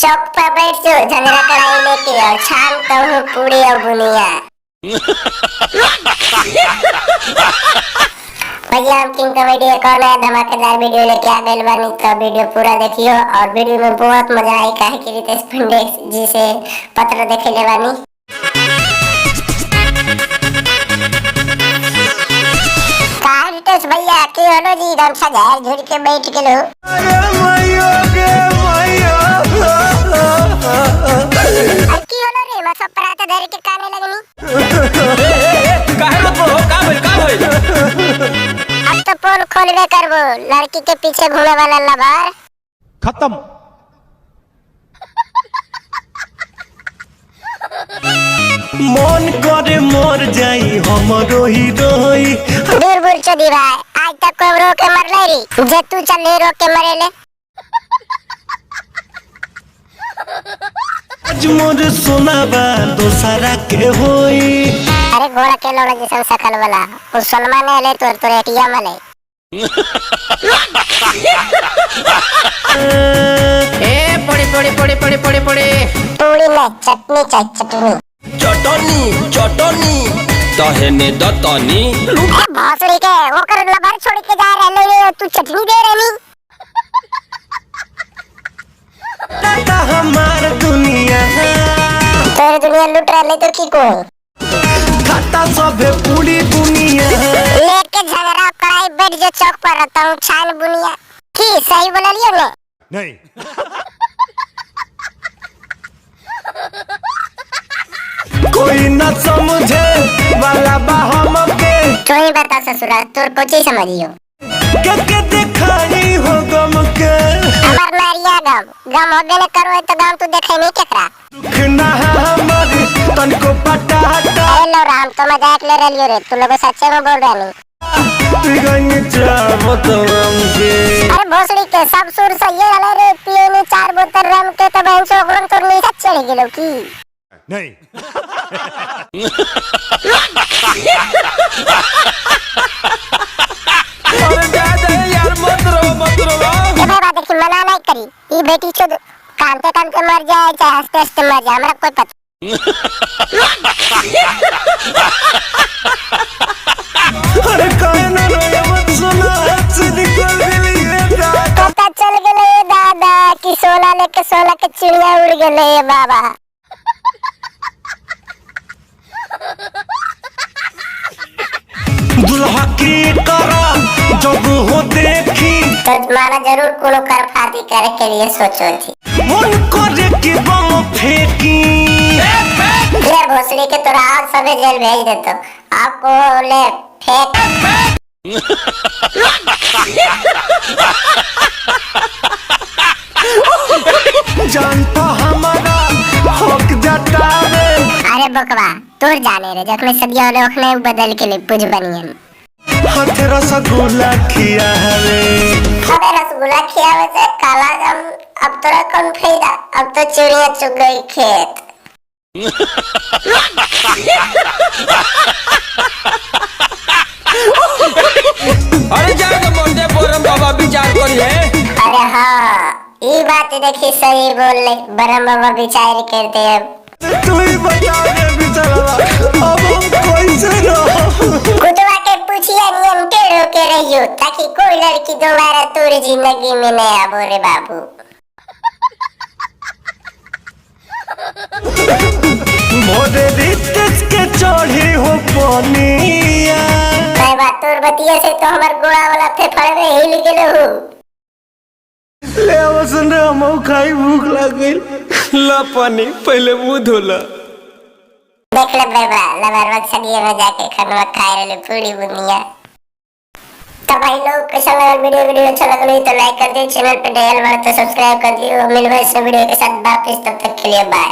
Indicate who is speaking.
Speaker 1: चौक पर बैठ जो झंझरा कढ़ाई लेके और छानता हूँ पूरी और बुनिया। भैया हम किंग कॉमेडी एक और नया धमाकेदार वीडियो लेके आ गए बानी, तो वीडियो पूरा देखियो और वीडियो में बहुत मजा आई काहे कि रितेश पांडे जी से पत्र देखे ले बानी। कहा रितेश भैया के होलो जी गमछा झाड़ झुड़ के बैठ गेलो। की होलो रे मत पराता धर के काने लगनी। काहे मत बोलो का भइल अब तो पोल खोलबे करबो, लड़की के पीछे घूमे वाला लबार
Speaker 2: खत्म। मन करे मर जाई हमरो हीरोई।
Speaker 1: दूर दूर चोदी भाई आज तक कोई रोक के मर ले री जे तू चल ले रोक के मरेले।
Speaker 2: आज मोर सोनाबा दोसरा के होई।
Speaker 1: अरे घोड़ा के लोड़ा जैसा सकल वाला उस सलमान ने ले तोर एटिया में ले।
Speaker 3: ए पड़े पड़े पड़े पड़े पड़े पड़े
Speaker 1: पूरी में चटनी चाय चटनी
Speaker 3: चटनी चटनी तहने दतनी
Speaker 1: भोसड़ी के ओकर लबार छोड़ के जा रहले रे तू चटनी दे रहनी।
Speaker 2: टाटा हमार दुनिया
Speaker 1: तोर दुनिया लूट रहले तो की को
Speaker 2: खाता सबे पूरी दुनिया।
Speaker 1: लेके झगड़ा कढ़ाई बैठ जो चौक पर रहता हूँ छान बुनिया। की सही बोला लियो ने
Speaker 2: नहीं कोई ना समझे वाला बा हमके।
Speaker 1: तो ही बता ससुरा तोर कोची समझियो
Speaker 2: के दिखाई हो गम के।
Speaker 1: हमर नारिया गम होबे न करो तो गम तू देखे नहीं केकरा।
Speaker 2: दुख ना हमर तनको पटाटा।
Speaker 1: हेलो राम तो मजाक ले रहियो रे तू लोग सच्चे में बोल रहे नहीं।
Speaker 2: पिगनी चाहो तो हमके।
Speaker 1: अरे भोसड़ी के सब सुर से ये वाले रे पिए ने 4 बोतल रम के तो बेंचो ओकरन तोर नहीं चढ़ गेलो की
Speaker 2: नहीं
Speaker 3: अरे जा यार मत रो
Speaker 1: ये बात देखी मना नहीं करी ये बेटी चोद कांते कांते मर जाए चाहे हंसते हंसते मर जाए हमरा कोई पता।
Speaker 2: अरे काहे ना रोया मत सुना हाथ से निकल गेली ये दादा।
Speaker 1: पता चल गेले दादा कि सोना लेके सोना के चिड़िया उड़ गेले बाबा।
Speaker 2: दुल्हा की करा जब हो देखी
Speaker 1: तो माना जरूर कोनो कर फादी करे के लिए सोचो थी।
Speaker 2: मन करे कि बम फेंकी।
Speaker 1: ये भोसड़ी के तोरा आज सबे जेल भेज देतो आपको ले फेंक।
Speaker 2: जानता हमारा हक जतावे।
Speaker 1: अरे बकवा तोर जाने रे जखने सदिया वाले ओखने बदल के ले पूज बनियन।
Speaker 2: हाथ रसगुल्ला खियावे।
Speaker 1: अबे रसगुल्ला खियावे से काला जाम अब तोरा कौन फायदा अब तो चिड़िया चुग गई खेत।
Speaker 3: अरे जा के मोटे बोरम बाबा विचार करिए।
Speaker 1: अरे हाँ ये बात देखी सही बोल ले बरम बाबा विचार करते हैं।
Speaker 2: तू ही बता दे बिचारा अब हम कैसे रहो।
Speaker 1: कुतवा के पूछिए नियम टेढ़ो के रहियो ताकि कोई लड़की दोबारा तोरी जिंदगी में न आबो रे बाबू।
Speaker 2: मोरे रितेश के चढ़ी हो पनिया।
Speaker 1: मैं बात तोर बतिया से तो हमार गोड़ा वाला फेफड़े हिल गेलो हो।
Speaker 2: ले आवसन रे हम खाई भूख लग गइल। ला पानी पहले मुंह धोला।
Speaker 1: देख ले बेबा लबर वक्त सदिए में जाके खनवा खाए रहे पूरी बुनिया। तो भाई लोग कैसा लगा वीडियो अच्छा लगा तो लाइक कर दियो, चैनल पे नया हो तो सब्सक्राइब कर दियो। मिलवे इस वीडियो के साथ वापस, तब तक के लिए बाय।